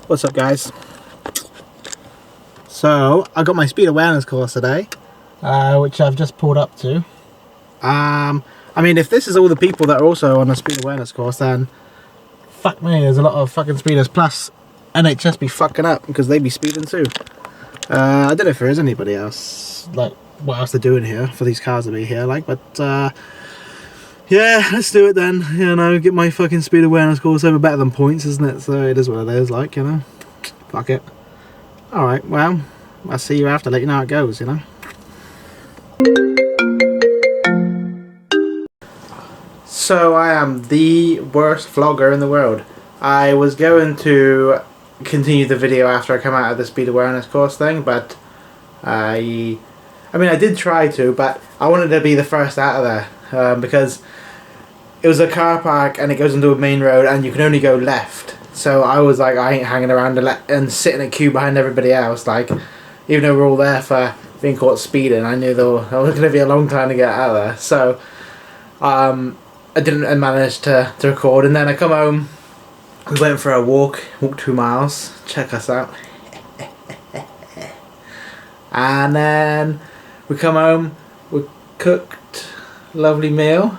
What's up, guys? So I got my speed awareness course today, which I've just pulled up to. I mean, if this is all the people that are also on the speed awareness course, then fuck me, there's a lot of fucking speeders. Plus NHS be fucking up because they be speeding too. I don't know if there is anybody else, like what else they're doing here for these cars to be here, like, but yeah, let's do it then. You know, get my fucking speed awareness course over. Better than points, isn't it? So it is what it is, like, you know. Fuck it. Alright, well, I'll see you after, let you know how it goes, you know. So I am the worst vlogger in the world. I was going to continue the video after I come out of the speed awareness course thing, but I mean, I did try to, but I wanted to be the first out of there, because it was a car park and it goes into a main road and you can only go left. So I was like, I ain't hanging around and sitting in a queue behind everybody else. Like, even though we're all there for being caught speeding, I knew there was going to be a long time to get out of there. So I didn't manage to record, and then I come home. We went for a walked 2 miles. Check us out. And then we come home. We cooked a lovely meal.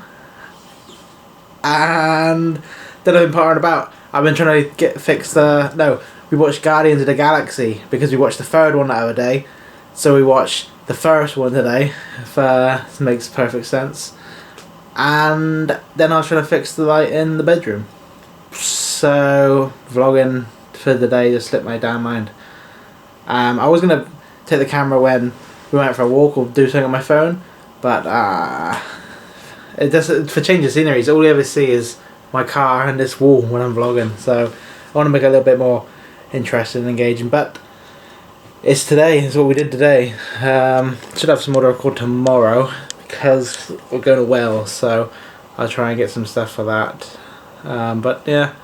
And then I've been partying about. I've been trying to fix the... No, we watched Guardians of the Galaxy because we watched the third one the other day. So we watched the first one today. If makes perfect sense. And then I was trying to fix the light in the bedroom. So vlogging for the day just slipped my damn mind. I was going to take the camera when we went for a walk or do something on my phone. But it doesn't, for change of scenery, all you ever see is my car and this wall when I'm vlogging. So I want to make it a little bit more interesting and engaging. But it's today, it's what we did today. Should have some more to record tomorrow because we're going to Wales, so I'll try and get some stuff for that. But yeah,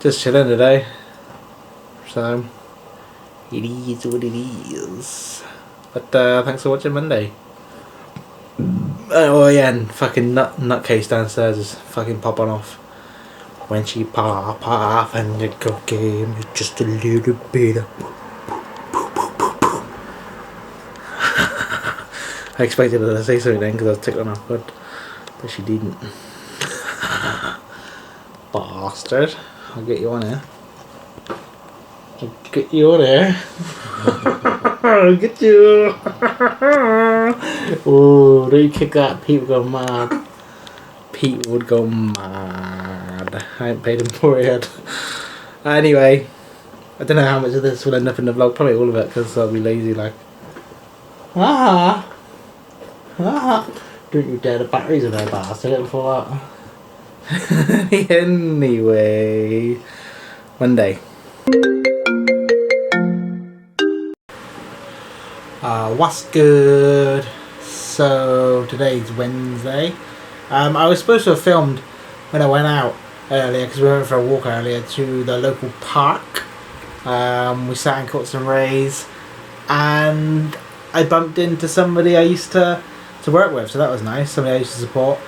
just chilling today. So it is what it is. But thanks for watching Monday. Oh yeah, and fucking nutcase downstairs is fucking popping off. When she pop off and the cocaine is just a little bit of I expected her to say something then because I was tickling off, but she didn't. Bastard. I'll get you on here. I'll get you on here. I'll get you. Oh, don't you kick that? Pete would go mad. Pete would go mad. I ain't paid him for it yet. Anyway, I don't know how much of this will end up in the vlog. Probably all of it because I'll be lazy like. Ah! Don't you dare, the batteries are there, bastard. It'll fall out. Anyway, Monday. What's good? So today's Wednesday. I was supposed to have filmed when I went out earlier because we went for a walk earlier to the local park. We sat and caught some rays, and I bumped into somebody I used to work with, so that was nice. Somebody I used to support,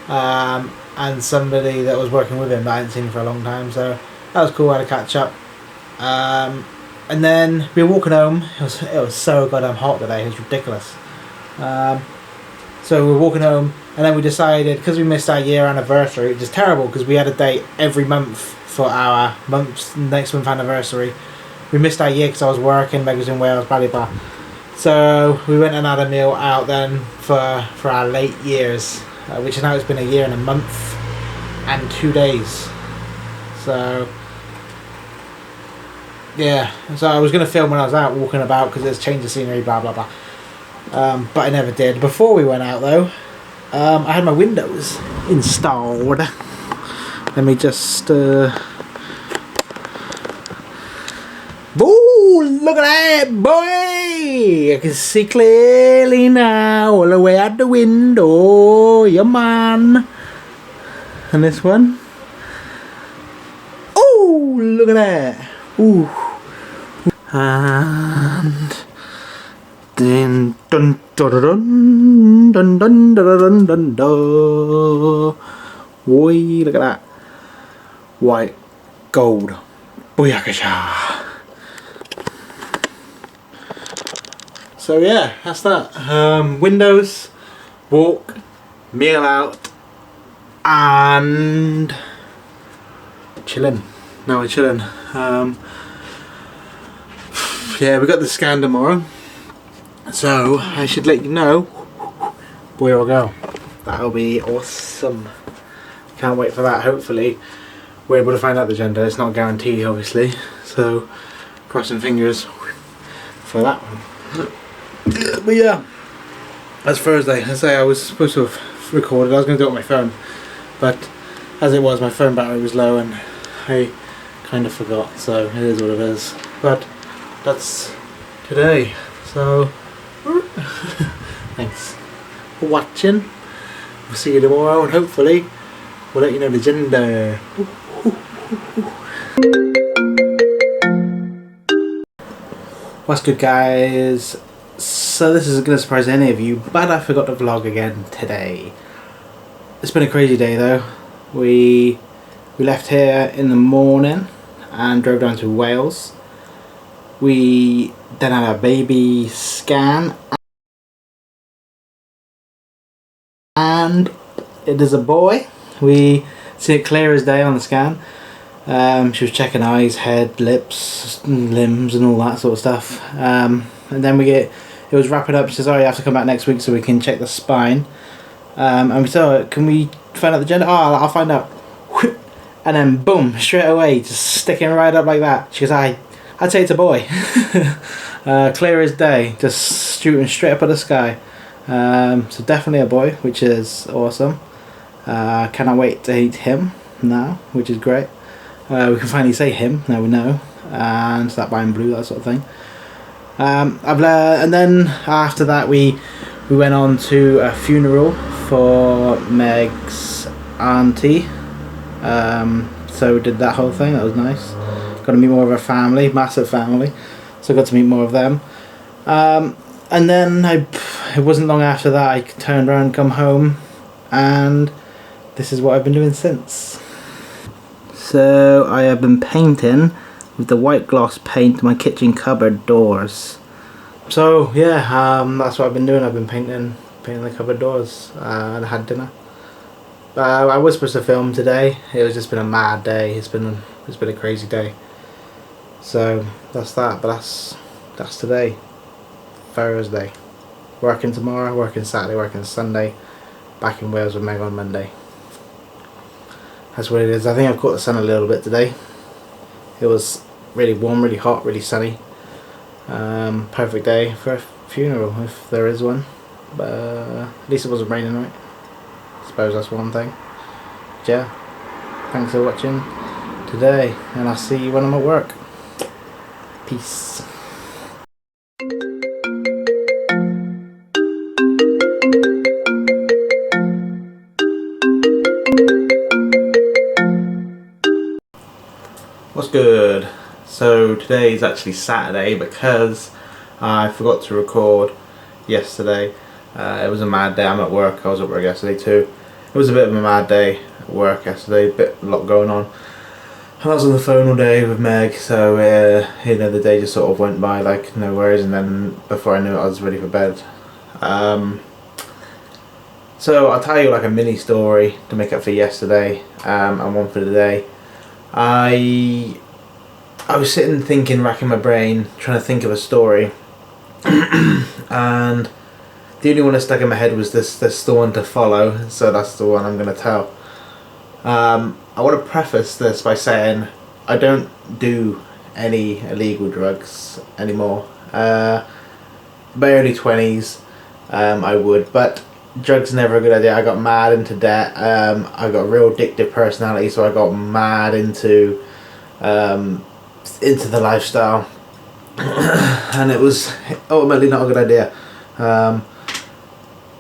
and somebody that was working with him that I hadn't seen for a long time, so that was cool. I had a catch up, and then we were walking home. It was so goddamn hot today. It was ridiculous. So we were walking home, and then we decided, because we missed our year anniversary, which is terrible because we had a date every month for our next month anniversary. We missed our year because I was working, Meg was in Wales, blah blah blah. So we went and had a meal out then for our late years, which now it's been a year and a month and 2 days. So yeah, so I was going to film when I was out walking about because there's change of scenery, blah blah blah. But I never did. Before we went out though, I had my windows installed. Let me just Ooh, look at that, boy! I can see clearly now, all the way out the window. Yeah, man. And this one. Oh, look at that. Ooh. And then dun dun dun dun dun dun dun dun dun. Boy, look at that. White, gold, Booyakasha. So yeah, that's that. Windows, walk, meal out, and chilling. Now we're chilling. Yeah, we got the scan tomorrow, so I should let you know where we'll go. That'll be awesome. Can't wait for that. Hopefully we're able to find out the gender. It's not guaranteed, obviously, so crossing fingers for that one. But yeah, that's Thursday. I say I was supposed to have recorded. I was going to do it on my phone, but as it was, my phone battery was low and I kind of forgot, so it is what it is. But that's today, so thanks for watching. We'll see you tomorrow, and hopefully we'll let you know the gender. What's good, guys? So this isn't going to surprise any of you, but I forgot to vlog again today. It's been a crazy day though. We left here in the morning and drove down to Wales. We then had a baby scan, and it is a boy. We see it clear as day on the scan. She was checking eyes, head, lips, limbs and all that sort of stuff. And then it was wrapping up. She says, oh, you have to come back next week so we can check the spine. And we said, oh, can we find out the gender? Oh, I'll find out. And then boom, straight away, just sticking right up like that. She goes, I'd say it's a boy. Clear as day, just shooting straight up at the sky. So definitely a boy, which is awesome. Cannot wait to eat him now, which is great. We can finally say him, now we know. And that by and blue, that sort of thing. And then after that we went on to a funeral for Meg's auntie. So we did that whole thing. That was nice. Got to meet more of her family, massive family. So I got to meet more of them. And then it wasn't long after that I turned around and come home, and this is what I've been doing since. So I have been painting with the white gloss paint my kitchen cupboard doors. So yeah, that's what I've been doing. I've been painting the cupboard doors, and I had dinner. I was supposed to film today. It was just been a mad day. It's been a crazy day. So that's that. But that's today, Thursday. Working tomorrow, working Saturday, working Sunday. Back in Wales with Meg on Monday. That's what it is. I think I've caught the sun a little bit today. It was really warm, really hot, really sunny. Perfect day for a funeral, if there is one. But at least it wasn't raining, right? I suppose that's one thing. But yeah, thanks for watching today, and I'll see you when I'm at work. Peace. What's good? So today is actually Saturday because I forgot to record yesterday. It was a mad day. I'm at work. I was at work yesterday too. It was a bit of a mad day at work yesterday. A lot going on. I was on the phone all day with Meg, so the day just sort of went by like no worries, and then before I knew it I was ready for bed. So I'll tell you like a mini story to make up for yesterday, and one for today. I was sitting thinking, racking my brain, trying to think of a story, and the only one that stuck in my head was this the one to follow, so that's the one I'm going to tell. I want to preface this by saying I don't do any illegal drugs anymore. My early 20s I would, but drugs never a good idea. I got mad into debt. I got a real addictive personality, so I got mad into the lifestyle, and it was ultimately not a good idea.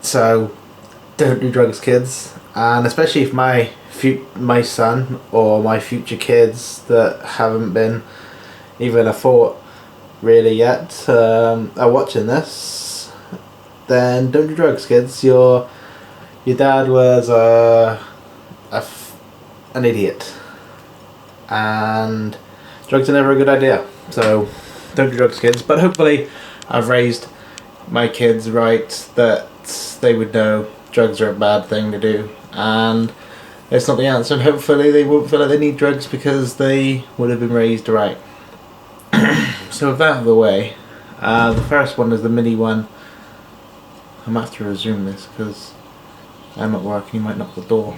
So don't do drugs, kids, and especially if my son or my future kids that haven't been even a thought really yet are watching this, then don't do drugs, kids. Your dad was an idiot, and drugs are never a good idea. So don't do drugs, kids. But hopefully I've raised my kids right, that they would know drugs are a bad thing to do, and it's not the answer, and hopefully they won't feel like they need drugs because they would have been raised right. So with that out of the way, the first one is the mini one. I'm going to have to resume this because I'm at work and you might knock the door.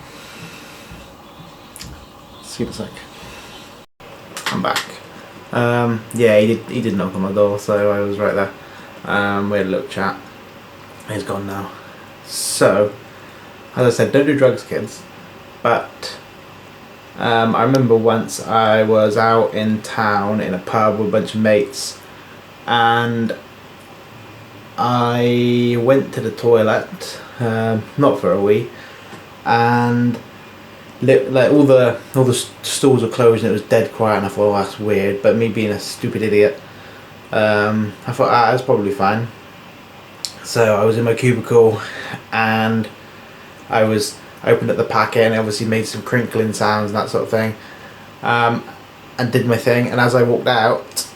See you in a sec. I'm back. Yeah, he did knock on my door, so I was right there. We had a little chat. He's gone now. So, as I said, don't do drugs, kids. But I remember once I was out in town in a pub with a bunch of mates, and I went to the toilet, not for a wee, and like all the stalls were closed and it was dead quiet, and I thought, oh, that's weird. But me being a stupid idiot, I thought, that's probably fine. So I was in my cubicle and I opened up the packet and obviously made some crinkling sounds and that sort of thing, and did my thing. And as I walked out,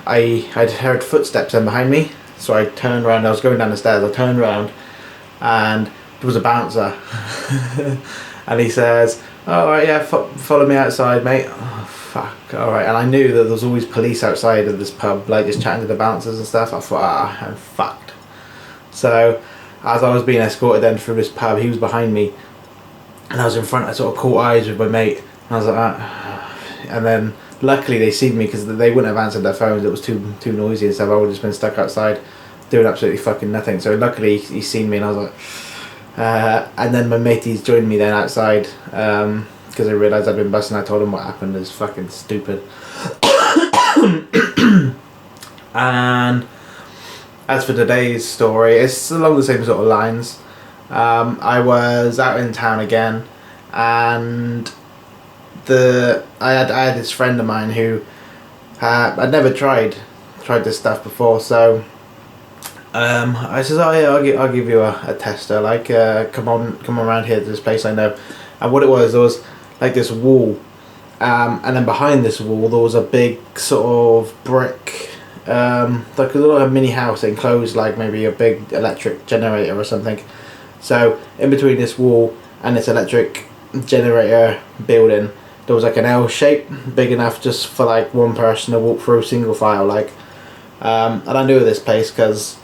I'd heard footsteps in behind me, so I turned around. I was going down the stairs. I turned around and there was a bouncer. And he says, oh, alright, yeah, follow me outside, mate. Oh, fuck, alright. And I knew that there was always police outside of this pub, like just chatting to the bouncers and stuff. I thought, I'm fucked. So as I was being escorted then through this pub, he was behind me and I was in front. I sort of caught eyes with my mate and I was like, and then luckily they seen me, because they wouldn't have answered their phones. It was too noisy and stuff. I would have just been stuck outside doing absolutely fucking nothing. So luckily he seen me, and I was like, and then my mateys joined me then outside, because I realised I'd been busting. I told him what happened. It was fucking stupid. And as for today's story, it's along the same sort of lines. I was out in town again, and I had this friend of mine who I'd never tried this stuff before, so I says, oh yeah, I'll give you a tester, like come on around here to this place I know. And what it was, there was like this wall, and then behind this wall there was a big sort of brick, like a little mini house enclosed, like maybe a big electric generator or something. So in between this wall and this electric generator building, there was like an L shape, big enough just for like one person to walk through single file, like. And I knew this place because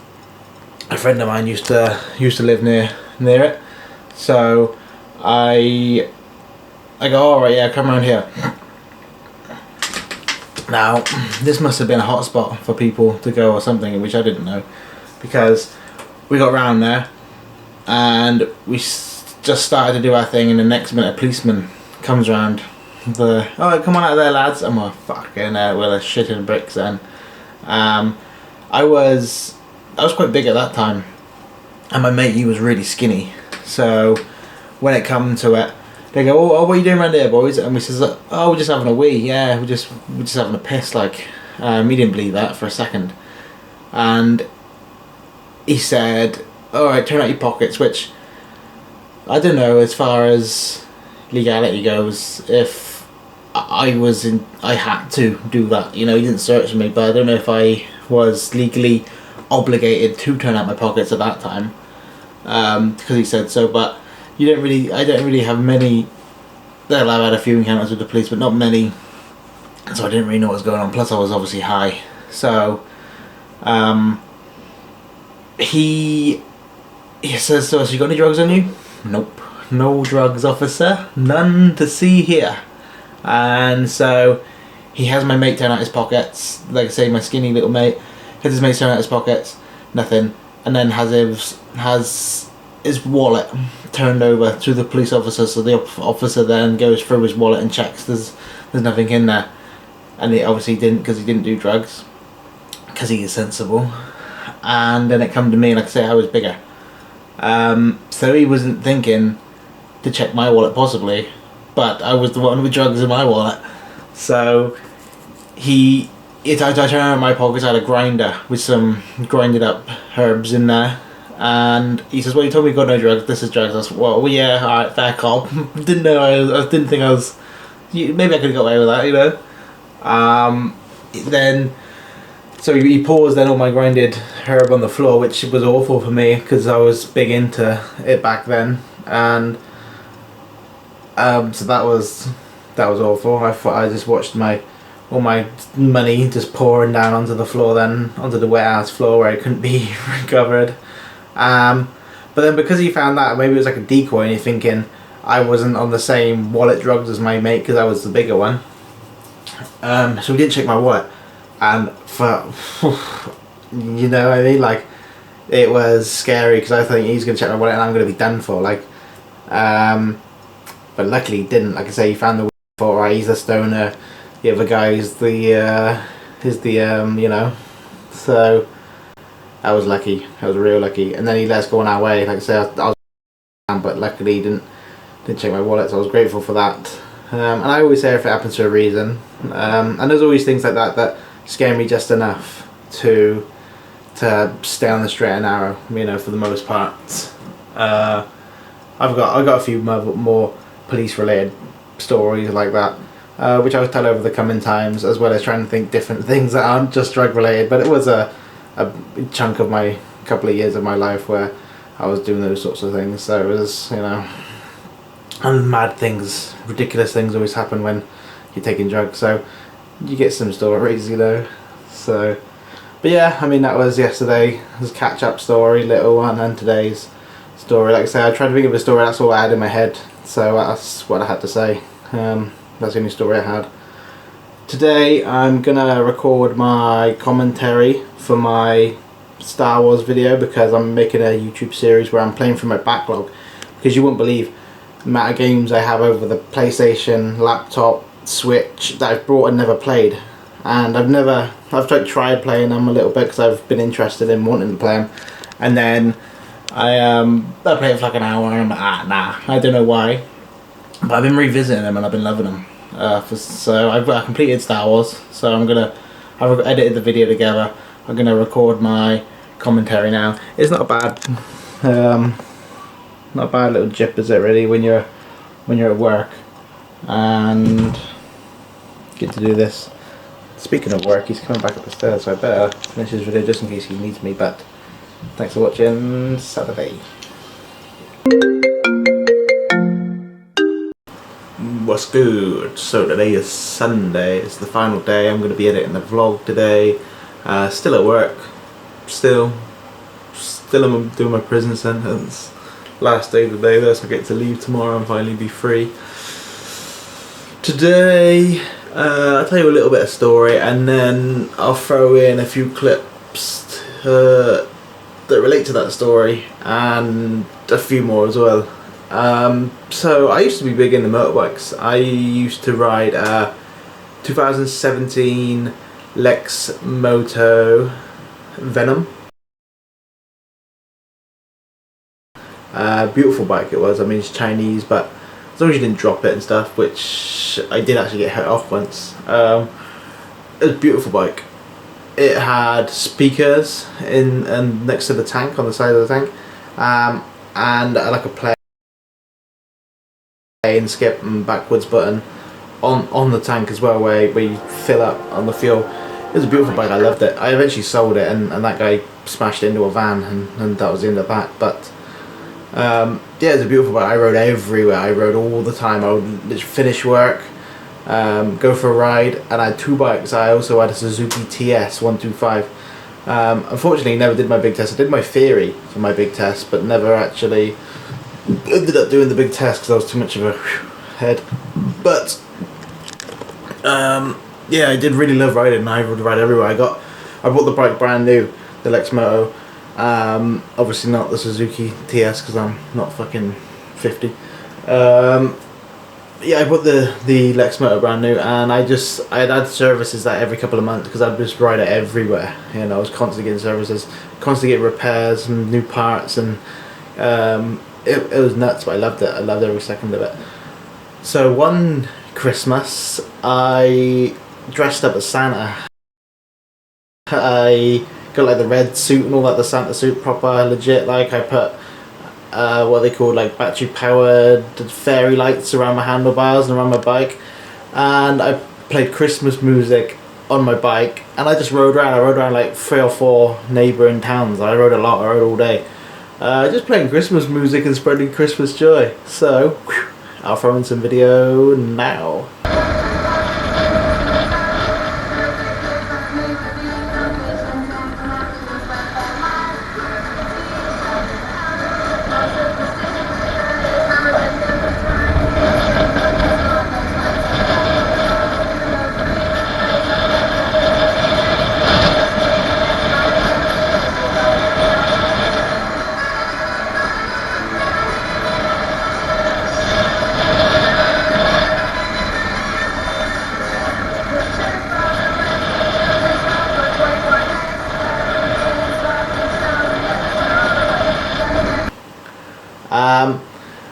a friend of mine used to live near it. So I go, alright, yeah, come around here. Now, this must have been a hotspot for people to go or something, which I didn't know, because we got round there and we just started to do our thing, and the next minute a policeman comes round. Oh, come on out of there, lads. I'm like, fucking well, a shit in bricks then. I was quite big at that time, and my mate, he was really skinny. So when it come to it, they go, oh, what are you doing around here, boys? And we says, oh, we're just having a wee. Yeah, we're just having a piss. Like, he didn't believe that for a second, and he said, all right, turn out your pockets. Which I don't know, as far as legality goes, if I had to do that. You know, he didn't search me, but I don't know if I was legally obligated to turn out my pockets at that time, because he said so. But I don't really have many. Well, I've had a few encounters with the police, but not many, so I didn't really know what was going on. Plus I was obviously high. So he says, so you got any drugs on you? Nope, no drugs, officer, none to see here. And so he has my mate turn out his pockets, like I say, my skinny little mate has his mate turn out his pockets, nothing, and then has his wallet turned over to the police officer. So the officer then goes through his wallet and checks there's nothing in there, and he obviously didn't, because he didn't do drugs, because he is sensible. And then it come to me, like I say, I was bigger, so he wasn't thinking to check my wallet possibly, but I was the one with drugs in my wallet. So I turned out my pockets. I had a grinder with some grinded up herbs in there, and he says, well, you told me you got no drugs, this is drugs. I said, well yeah, alright, fair cop. Didn't know, I didn't think I was, maybe I could have got away with that, you know. Then, so he paused, then all my grinded herb on the floor, which was awful for me because I was big into it back then, and so that was awful. I thought I just watched all my money just pouring down onto the floor, then onto the wet ass floor where it couldn't be recovered. But then because he found that, maybe it was like a decoy, and you're thinking I wasn't on the same wallet drugs as my mate because I was the bigger one. So we didn't check my wallet, and for you know what I mean, like it was scary because I think he's gonna check my wallet and I'm gonna be done for. Like, but luckily he didn't. Like I say, he found the for right. He's a stoner. The other guy is the you know, so I was lucky. I was real lucky. And then he let us go on our way. Like I say, I was but luckily he didn't check my wallet, so I was grateful for that. And I always say if it happens for a reason. And there's always things like that that scare me just enough to stay on the straight and narrow, you know, for the most part. I've got a few more police related stories like that, which I'll tell over the coming times, as well as trying to think different things that aren't just drug related. But it was a chunk of my couple of years of my life where I was doing those sorts of things. So it was, you know, and mad things, ridiculous things always happen when you're taking drugs. So you get some stories, you know. So, but yeah, I mean that was yesterday. This catch up story, little one, and today's story. Like I say, I tried to think of a story. That's all I had in my head. So that's what I had to say. That's the only story I had. Today I'm gonna record my commentary for my Star Wars video because I'm making a YouTube series where I'm playing from my backlog, because you wouldn't believe the amount of games I have over the PlayStation, laptop, Switch that I've brought and never played. And I've tried playing them a little bit because I've been interested in wanting to play them, and then I play it for like an hour and I'm like, nah, I don't know why, but I've been revisiting them and I've been loving them. So I completed Star Wars, so I've edited the video together. I'm gonna record my commentary now. It's not a bad little jip, is it really, when you're at work and get to do this. Speaking of work, he's coming back up the stairs, so I better finish his video just in case he needs me. But thanks for watching Saturday. What's good? So today is Sunday. It's the final day. I'm going to be editing the vlog today. Still at work. Still I'm doing my prison sentence. Last day of the day though, so I get to leave tomorrow and finally be free. Today, I'll tell you a little bit of story, and then I'll throw in a few clips that relate to that story, and a few more as well. So I used to be big into motorbikes. I used to ride a 2017 Lex Moto Venom. Beautiful bike it was. I mean, it's Chinese, but as long as you didn't drop it and stuff, which I did actually get hurt off once. It was a beautiful bike. It had speakers and next to the tank, on the side of the tank, and like a play and skip and backwards button on the tank as well, where you fill up on the fuel. It was a beautiful bike. I loved it. I eventually sold it, and that guy smashed it into a van, and that was the end of that. But yeah, it's a beautiful bike. I rode everywhere. I rode all the time. I would literally finish work, go for a ride, and I had two bikes. I also had a Suzuki TS 125. Unfortunately, never did my big test. I did my theory for my big test, but never actually ended up doing the big test because I was too much of a head. But yeah, I did really love riding, and I would ride everywhere. I bought the bike brand new, the Lex Moto. Obviously not the Suzuki TS because I'm not fucking 50. Yeah, I bought the Lex Moto brand new, and I'd had services that every couple of months because I'd just ride it everywhere. You know, I was constantly getting services, constantly getting repairs and new parts, and it was nuts, but I loved it. I loved every second of it. So one Christmas, I dressed up as Santa. I got like the red suit and all that, the Santa suit, proper legit. Like I put what they call like battery powered fairy lights around my handlebars and around my bike, and played Christmas music on my bike, and I just rode around. I rode around like 3 or 4 neighbouring towns. I rode a lot. I rode all day. Just playing Christmas music and spreading Christmas joy. So, I'll throw in some video now.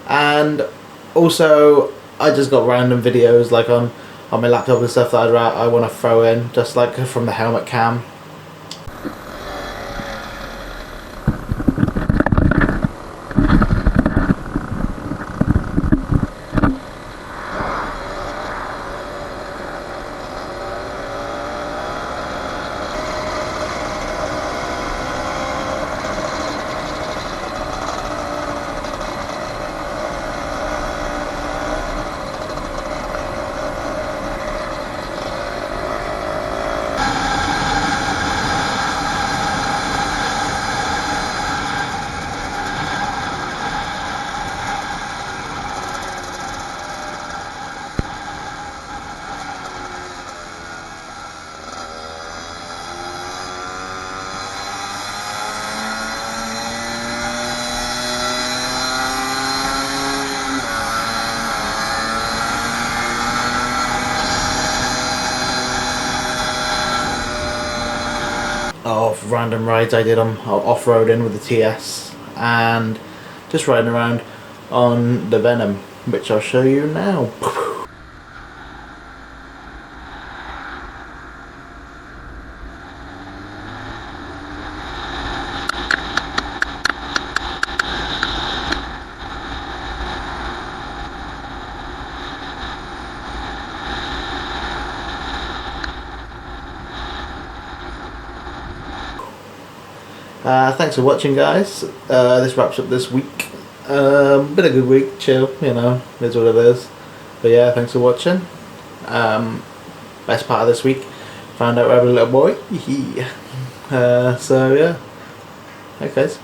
And also I just got random videos like on my laptop and stuff that I want to throw in, just like from the helmet cam. Of random rides I did on off-roading with the TS, and just riding around on the Venom, which I'll show you now. Thanks for watching, guys. This wraps up this week. Been a good week, chill, you know, is what it is. But yeah, thanks for watching. Best part of this week, found out we're having a little boy. So yeah, okay guys.